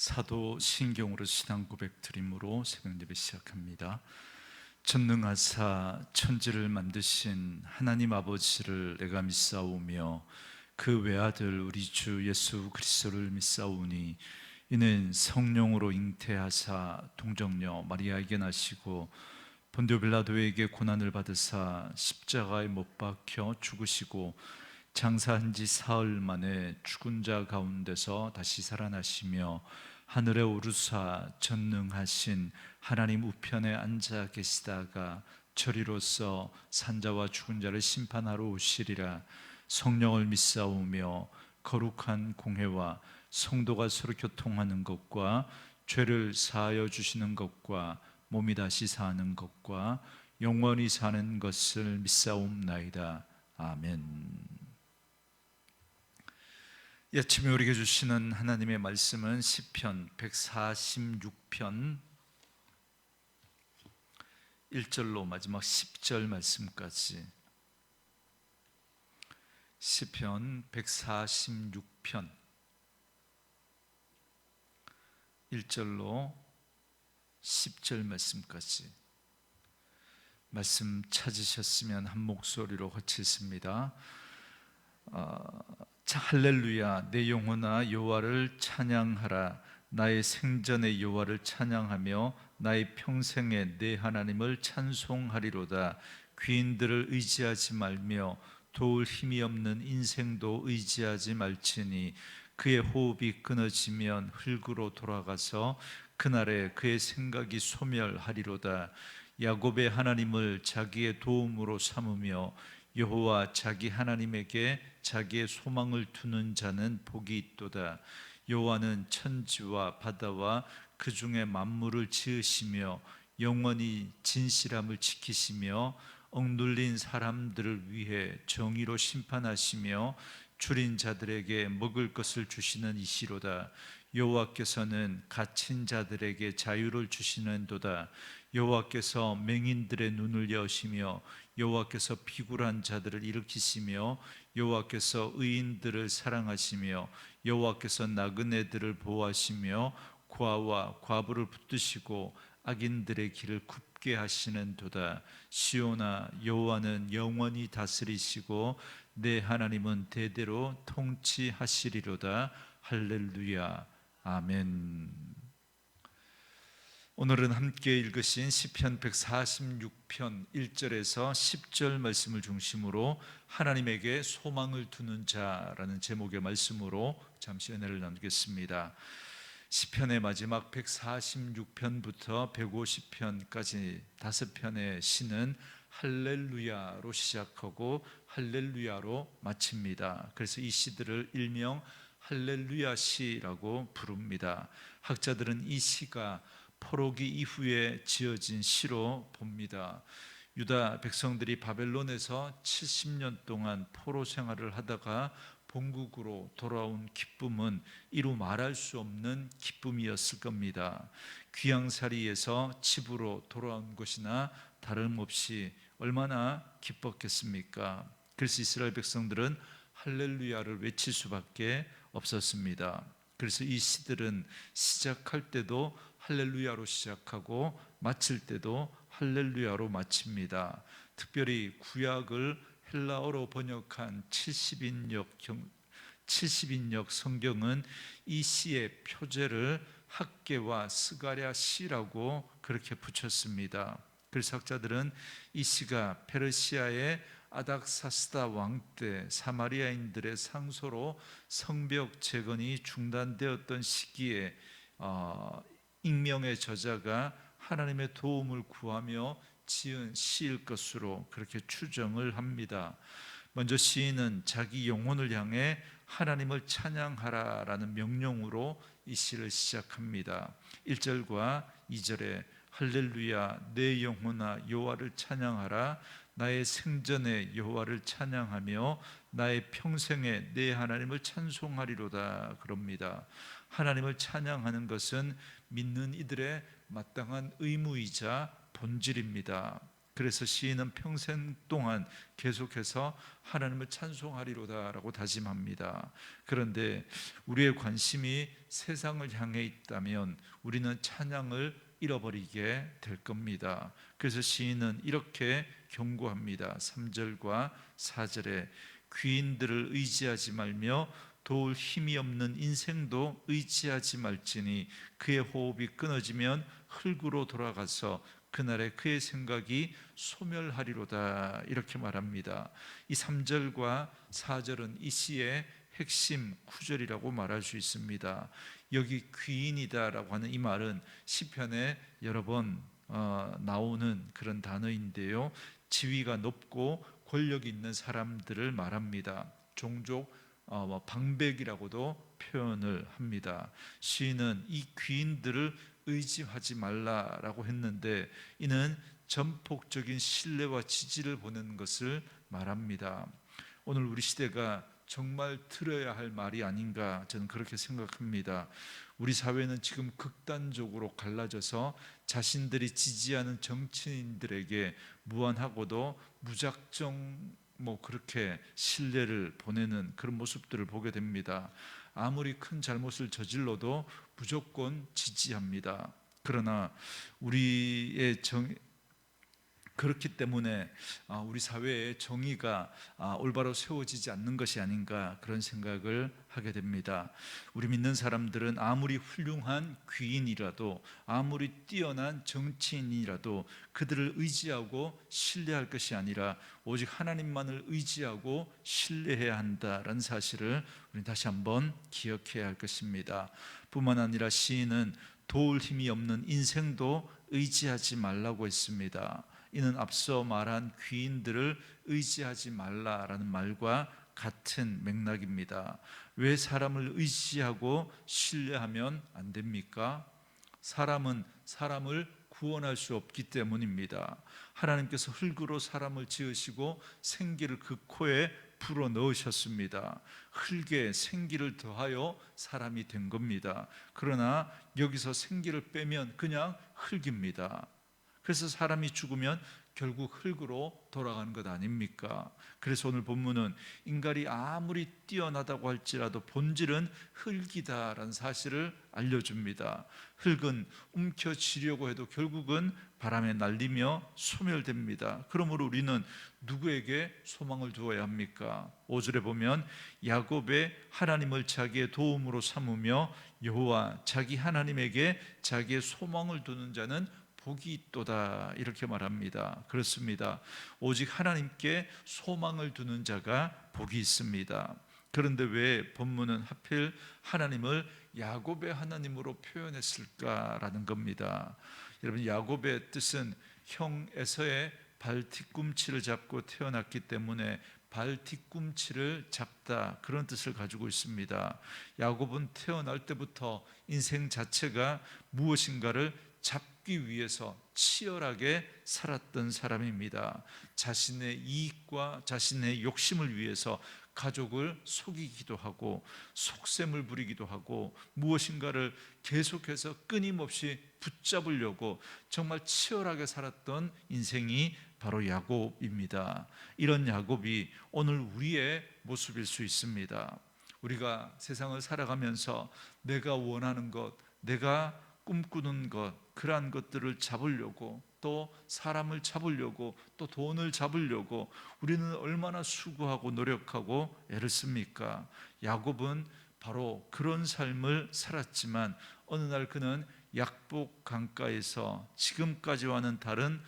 사도 신경으로 신앙 고백 드림으로 새벽 예배 시작합니다. 전능하사 천지를 만드신 하나님 아버지를 내가 믿사오며 그 외아들 우리 주 예수 그리스도를 믿사오니 이는 성령으로 잉태하사 동정녀 마리아에게 나시고 본디오 빌라도에게 고난을 받으사 십자가에 못 박혀 죽으시고 장사한 지 사흘 만에 죽은 자 가운데서 다시 살아나시며 하늘에 오르사 전능하신 하나님 우편에 앉아 계시다가 저리로서 산자와 죽은 자를 심판하러 오시리라. 성령을 믿사오며 거룩한 공회와 성도가 서로 교통하는 것과 죄를 사하여 주시는 것과 몸이 다시 사는 것과 영원히 사는 것을 믿사옵나이다. 아멘. 이 아침에 우리에게 주시는 하나님의 말씀은 시편 146편 1절로 마지막 10절 말씀까지, 시편 146편 1절로 10절 말씀까지 말씀 찾으셨으면 한 목소리로 같이 읽습니다. 할렐루야, 내 영혼아 여호와를 찬양하라. 나의 생전에 여호와를 찬양하며 나의 평생에 내 하나님을 찬송하리로다. 귀인들을 의지하지 말며 도울 힘이 없는 인생도 의지하지 말지니 그의 호흡이 끊어지면 흙으로 돌아가서 그날에 그의 생각이 소멸하리로다. 야곱의 하나님을 자기의 도움으로 삼으며 여호와 자기 하나님에게 자기의 소망을 두는 자는 복이 있도다. 여호와는 천지와 바다와 그 중에 만물을 지으시며 영원히 진실함을 지키시며 억눌린 사람들을 위해 정의로 심판하시며 줄인 자들에게 먹을 것을 주시는 이시로다. 여호와께서는 갇힌 자들에게 자유를 주시는도다. 여호와께서 맹인들의 눈을 여시며 여호와께서 비굴한 자들을 일으키시며 여호와께서 의인들을 사랑하시며 여호와께서 나그네들을 보호하시며 고아와 과부를 붙드시고 악인들의 길을 굽게 하시는도다. 시온아, 여호와는 영원히 다스리시고 내 하나님은 대대로 통치하시리로다. 할렐루야, 아멘. 오늘은 함께 읽으신 시편 146편 1절에서 10절 말씀을 중심으로 하나님에게 소망을 두는 자라는 제목의 말씀으로 잠시 은혜를 나누겠습니다. 시편의 마지막 146편부터 150편까지 5편의 시는 할렐루야로 시작하고 할렐루야로 마칩니다. 그래서 이 시들을 일명 할렐루야 시라고 부릅니다. 학자들은 이 시가 포로기 이후에 지어진 시로 봅니다. 유다 백성들이 바벨론에서 70년 동안 포로 생활을 하다가 본국으로 돌아온 기쁨은 이루 말할 수 없는 기쁨이었을 겁니다. 귀양살이에서 집으로 돌아온 것이나 다름없이 얼마나 기뻤겠습니까? 그래서 이스라엘 백성들은 할렐루야를 외칠 수밖에 없었습니다. 그래서 이 시들은 시작할 때도 할렐루야로 시작하고 마칠 때도 할렐루야로 마칩니다. 특별히 구약을 헬라어로 번역한 70인역 성경은 이 시의 표제를 학개와 스가랴 시라고 그렇게 붙였습니다. 그래서 학자들은 이 시가 페르시아의 아닥사스다 왕 때 사마리아인들의 상소로 성벽 재건이 중단되었던 시기에 익명의 저자가 하나님의 도움을 구하며 지은 시일 것으로 그렇게 추정을 합니다. 먼저 시인은 자기 영혼을 향해 하나님을 찬양하라라는 명령으로 이 시를 시작합니다. 1절과 2절에 할렐루야, 내 영혼아 여호와를 찬양하라. 나의 생전에 여호와를 찬양하며 나의 평생에 내 하나님을 찬송하리로다 그럽니다. 하나님을 찬양하는 것은 믿는 이들의 마땅한 의무이자 본질입니다. 그래서 시인은 평생 동안 계속해서 하나님을 찬송하리로다라고 다짐합니다. 그런데 우리의 관심이 세상을 향해 있다면 우리는 찬양을 잃어버리게 될 겁니다. 그래서 시인은 이렇게 경고합니다. 3절과 4절에 귀인들을 의지하지 말며 도울 힘이 없는 인생도 의지하지 말지니 그의 호흡이 끊어지면 흙으로 돌아가서 그날에 그의 생각이 소멸하리로다, 이렇게 말합니다. 이 3절과 4절은 이 시의 핵심 구절이라고 말할 수 있습니다. 여기 귀인이다라고 하는 이 말은 시편에 여러 번 나오는 그런 단어인데요, 지위가 높고 권력이 있는 사람들을 말합니다. 종족 방백이라고도 표현을 합니다. 시인은 이 귀인들을 의지하지 말라라고 했는데 이는 전폭적인 신뢰와 지지를 보내는 것을 말합니다. 오늘 우리 시대가 정말 들어야 할 말이 아닌가, 저는 그렇게 생각합니다. 우리 사회는 지금 극단적으로 갈라져서 자신들이 지지하는 정치인들에게 무한하고도 무작정 그렇게 신뢰를 보내는 그런 모습들을 보게 됩니다. 아무리 큰 잘못을 저질러도 무조건 지지합니다. 그러나 우리의 그렇기 때문에 우리 사회의 정의가 올바로 세워지지 않는 것이 아닌가, 그런 생각을 하게 됩니다. 우리 믿는 사람들은 아무리 훌륭한 귀인이라도 아무리 뛰어난 정치인이라도 그들을 의지하고 신뢰할 것이 아니라 오직 하나님만을 의지하고 신뢰해야 한다라는 사실을 우리 다시 한번 기억해야 할 것입니다. 뿐만 아니라 시인은 도울 힘이 없는 인생도 의지하지 말라고 했습니다. 이는 앞서 말한 귀인들을 의지하지 말라라는 말과 같은 맥락입니다. 왜 사람을 의지하고 신뢰하면 안 됩니까? 사람은 사람을 구원할 수 없기 때문입니다. 하나님께서 흙으로 사람을 지으시고 생기를 그 코에 불어 넣으셨습니다. 흙에 생기를 더하여 사람이 된 겁니다. 그러나 여기서 생기를 빼면 그냥 흙입니다. 그래서 사람이 죽으면 결국 흙으로 돌아가는 것 아닙니까? 그래서 오늘 본문은 인간이 아무리 뛰어나다고 할지라도 본질은 흙이다라는 사실을 알려줍니다. 흙은 움켜쥐려고 해도 결국은 바람에 날리며 소멸됩니다. 그러므로 우리는 누구에게 소망을 두어야 합니까? 5절에 보면 야곱의 하나님을 자기의 도움으로 삼으며 여호와 자기 하나님에게 자기의 소망을 두는 자는 복이 있도다, 이렇게 말합니다. 그렇습니다. 오직 하나님께 소망을 두는 자가 복이 있습니다. 그런데 왜 본문은 하필 하나님을 야곱의 하나님으로 표현했을까라는 겁니다. 여러분, 야곱의 뜻은 형 에서의 발 뒤꿈치를 잡고 태어났기 때문에 발 뒤꿈치를 잡다, 그런 뜻을 가지고 있습니다. 야곱은 태어날 때부터 인생 자체가 무엇인가를 잡기 위해서 치열하게 살았던 사람입니다. 자신의 이익과 자신의 욕심을 위해서 가족을 속이기도 하고 속셈을 부리기도 하고 무엇인가를 계속해서 끊임없이 붙잡으려고 정말 치열하게 살았던 인생이 바로 야곱입니다. 이런 야곱이 오늘 우리의 모습일 수 있습니다. 우리가 세상을 살아가면서 내가 원하는 것, 내가 꿈꾸는 것, 그러한 것들을 잡으려고, 또 사람을 잡으려고, 또 돈을 잡으려고 우리는 얼마나 수고하고 노력하고 애를 씁니까? 야곱은 바로 그런 삶을 살았지만 어느 날 그는 약복 강가에서 지금까지와는 다른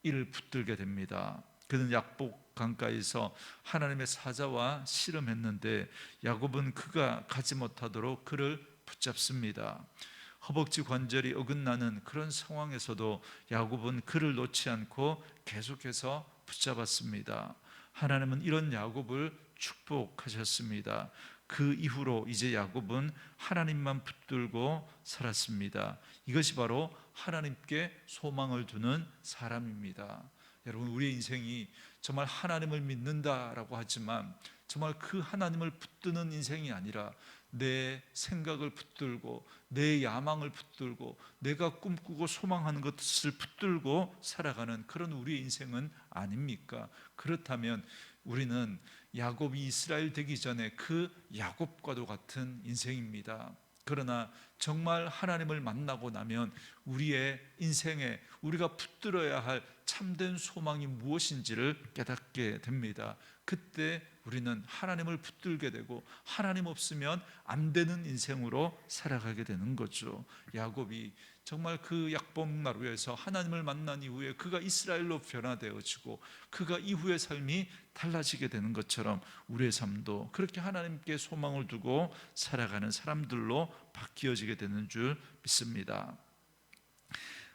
일을 붙들게 됩니다. 그는 약복 강가에서 하나님의 사자와 씨름했는데 야곱은 그가 가지 못하도록 그를 붙잡습니다. 허벅지 관절이 어긋나는 그런 상황에서도 야곱은 그를 놓지 않고 계속해서 붙잡았습니다. 하나님은 이런 야곱을 축복하셨습니다. 그 이후로 이제 야곱은 하나님만 붙들고 살았습니다. 이것이 바로 하나님께 소망을 두는 사람입니다. 여러분, 우리의 인생이 정말 하나님을 믿는다라고 하지만 정말 그 하나님을 붙드는 인생이 아니라 내 생각을 붙들고 내 야망을 붙들고 내가 꿈꾸고 소망하는 것을 붙들고 살아가는 그런 우리의 인생은 아닙니까? 그렇다면 우리는 야곱이 이스라엘 되기 전에 그 야곱과도 같은 인생입니다. 그러나 정말 하나님을 만나고 나면 우리의 인생에 우리가 붙들어야 할 참된 소망이 무엇인지를 깨닫게 됩니다. 그때 우리는 하나님을 붙들게 되고 하나님 없으면 안 되는 인생으로 살아가게 되는 거죠. 야곱이 정말 그 약봉나루에서 하나님을 만난 이후에 그가 이스라엘로 변화되어지고 그가 이후의 삶이 달라지게 되는 것처럼 우리의 삶도 그렇게 하나님께 소망을 두고 살아가는 사람들로 바뀌어지게 되는 줄 믿습니다.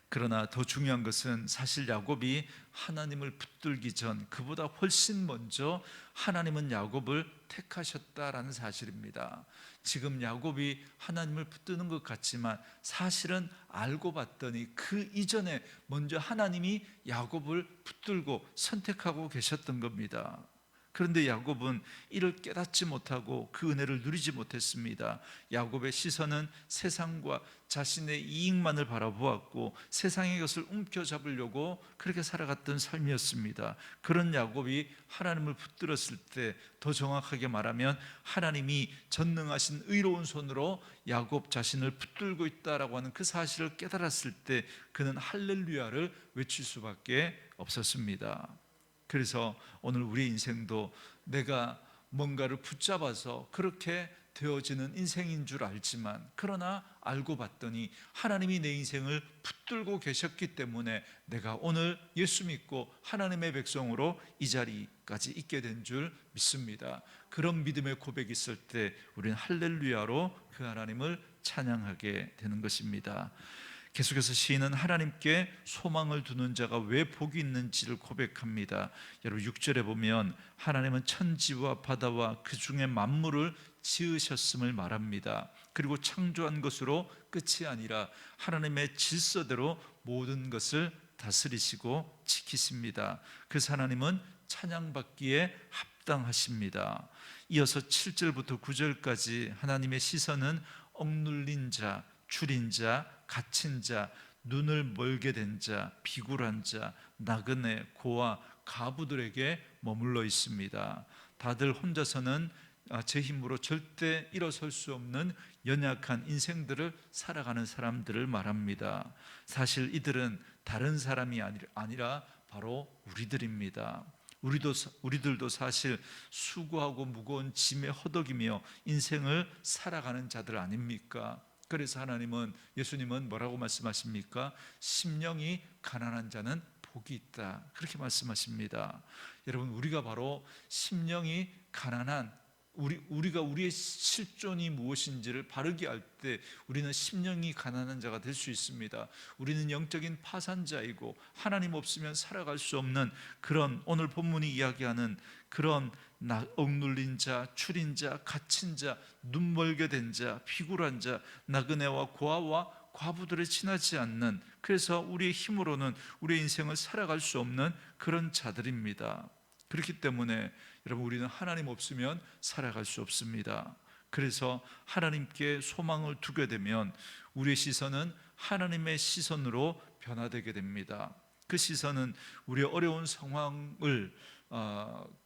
그러나 더 중요한 것은 사실 야곱이 하나님을 붙들기 전 그보다 훨씬 먼저 하나님은 야곱을 택하셨다라는 사실입니다. 지금 야곱이 하나님을 붙드는 것 같지만 사실은 알고 봤더니 그 이전에 먼저 하나님이 야곱을 붙들고 선택하고 계셨던 겁니다. 그런데 야곱은 이를 깨닫지 못하고 그 은혜를 누리지 못했습니다. 야곱의 시선은 세상과 자신의 이익만을 바라보았고 세상의 것을 움켜잡으려고 그렇게 살아갔던 삶이었습니다. 그런 야곱이 하나님을 붙들었을 때, 더 정확하게 말하면 하나님이 전능하신 의로운 손으로 야곱 자신을 붙들고 있다라고 하는 그 사실을 깨달았을 때 그는 할렐루야를 외칠 수밖에 없었습니다. 그래서 오늘 우리 인생도 내가 뭔가를 붙잡아서 그렇게 되어지는 인생인 줄 알지만, 그러나 알고 봤더니 하나님이 내 인생을 붙들고 계셨기 때문에 내가 오늘 예수 믿고 하나님의 백성으로 이 자리까지 있게 된 줄 믿습니다. 그런 믿음의 고백이 있을 때 우리는 할렐루야로 그 하나님을 찬양하게 되는 것입니다. 계속해서 시인은 하나님께 소망을 두는 자가 왜 복이 있는지를 고백합니다. 여러분 6절에 보면 하나님은 천지와 바다와 그 중에 만물을 지으셨음을 말합니다. 그리고 창조한 것으로 끝이 아니라 하나님의 질서대로 모든 것을 다스리시고 지키십니다. 그 하나님은 찬양받기에 합당하십니다. 이어서 7절부터 9절까지 하나님의 시선은 억눌린 자, 줄인 자, 갇힌 자, 눈을 멀게 된 자, 비굴한 자, 나그네, 고아, 가부들에게 머물러 있습니다. 다들 혼자서는 제 힘으로 절대 일어설 수 없는 연약한 인생들을 살아가는 사람들을 말합니다. 사실 이들은 다른 사람이 아니라 바로 우리들입니다. 우리들도 사실 수고하고 무거운 짐에 허덕이며 인생을 살아가는 자들 아닙니까? 그래서 예수님은 뭐라고 말씀하십니까? 심령이 가난한 자는 복이 있다, 그렇게 말씀하십니다. 여러분, 우리가 바로 심령이 가난한, 우리가 우리의 실존이 무엇인지를 바르게 알 때 우리는 심령이 가난한 자가 될 수 있습니다. 우리는 영적인 파산자이고 하나님 없으면 살아갈 수 없는 그런, 오늘 본문이 이야기하는 그런 억눌린 자, 추린 자, 갇힌 자, 눈멀게 된 자, 비굴한 자, 나그네와 고아와 과부들에 지나지 않는, 그래서 우리의 힘으로는 우리의 인생을 살아갈 수 없는 그런 자들입니다. 그렇기 때문에 여러분, 우리는 하나님 없으면 살아갈 수 없습니다. 그래서 하나님께 소망을 두게 되면 우리의 시선은 하나님의 시선으로 변화되게 됩니다. 그 시선은 우리의 어려운 상황을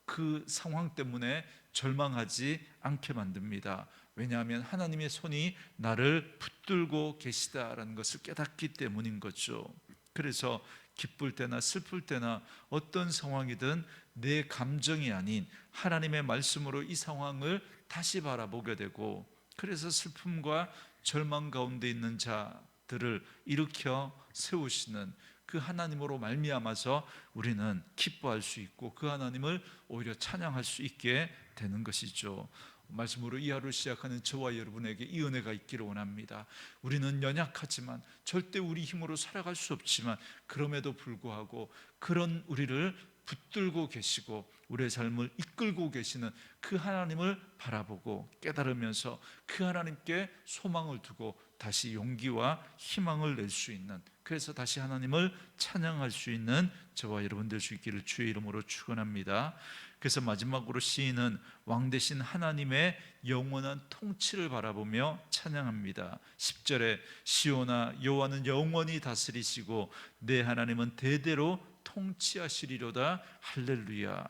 그 상황 때문에 절망하지 않게 만듭니다. 왜냐하면 하나님의 손이 나를 붙들고 계시다라는 것을 깨닫기 때문인 거죠. 그래서 기쁠 때나 슬플 때나 어떤 상황이든 내 감정이 아닌 하나님의 말씀으로 이 상황을 다시 바라보게 되고, 그래서 슬픔과 절망 가운데 있는 자들을 일으켜 세우시는 그 하나님으로 말미암아서 우리는 기뻐할 수 있고 그 하나님을 오히려 찬양할 수 있게 되는 것이죠. 말씀으로 이 하루를 시작하는 저와 여러분에게 이 은혜가 있기를 원합니다. 우리는 연약하지만, 절대 우리 힘으로 살아갈 수 없지만, 그럼에도 불구하고 그런 우리를 붙들고 계시고 우리의 삶을 이끌고 계시는 그 하나님을 바라보고 깨달으면서 그 하나님께 소망을 두고 다시 용기와 희망을 낼 수 있는 그래서 다시 하나님을 찬양할 수 있는 저와 여러분 될 수 있기를 주의 이름으로 축원합니다. 그래서 마지막으로 시인은 왕 대신 하나님의 영원한 통치를 바라보며 찬양합니다. 10절에 시온아 여호와는 영원히 다스리시고 내 하나님은 대대로 통치하시리로다. 할렐루야.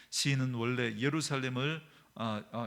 시인은 원래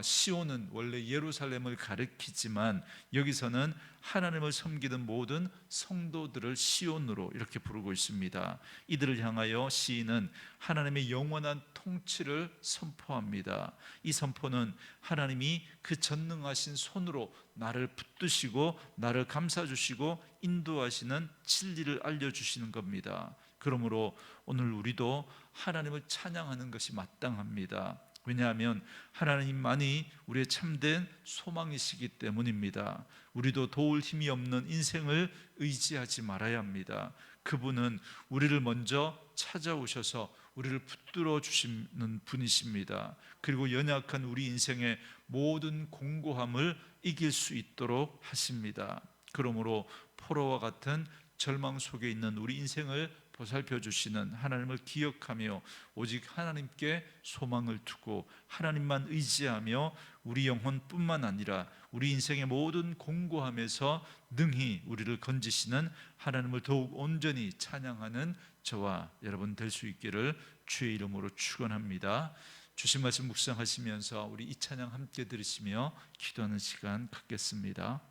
시온은 원래 예루살렘을 가리키지만 여기서는 하나님을 섬기는 모든 성도들을 시온으로 이렇게 부르고 있습니다. 이들을 향하여 시인은 하나님의 영원한 통치를 선포합니다. 이 선포는 하나님이 그 전능하신 손으로 나를 붙드시고 나를 감싸주시고 인도하시는 진리를 알려주시는 겁니다. 그러므로 오늘 우리도 하나님을 찬양하는 것이 마땅합니다. 왜냐하면 하나님만이 우리의 참된 소망이시기 때문입니다. 우리도 도울 힘이 없는 인생을 의지하지 말아야 합니다. 그분은 우리를 먼저 찾아오셔서 우리를 붙들어 주시는 분이십니다. 그리고 연약한 우리 인생의 모든 공고함을 이길 수 있도록 하십니다. 그러므로 포로와 같은 절망 속에 있는 우리 인생을 보살펴 주시는 하나님을 기억하며 오직 하나님께 소망을 두고 하나님만 의지하며 우리 영혼뿐만 아니라 우리 인생의 모든 공고함에서 능히 우리를 건지시는 하나님을 더욱 온전히 찬양하는 저와 여러분 될 수 있기를 주의 이름으로 축원합니다. 주신 말씀 묵상하시면서 우리 이 찬양 함께 들으시며 기도하는 시간 갖겠습니다.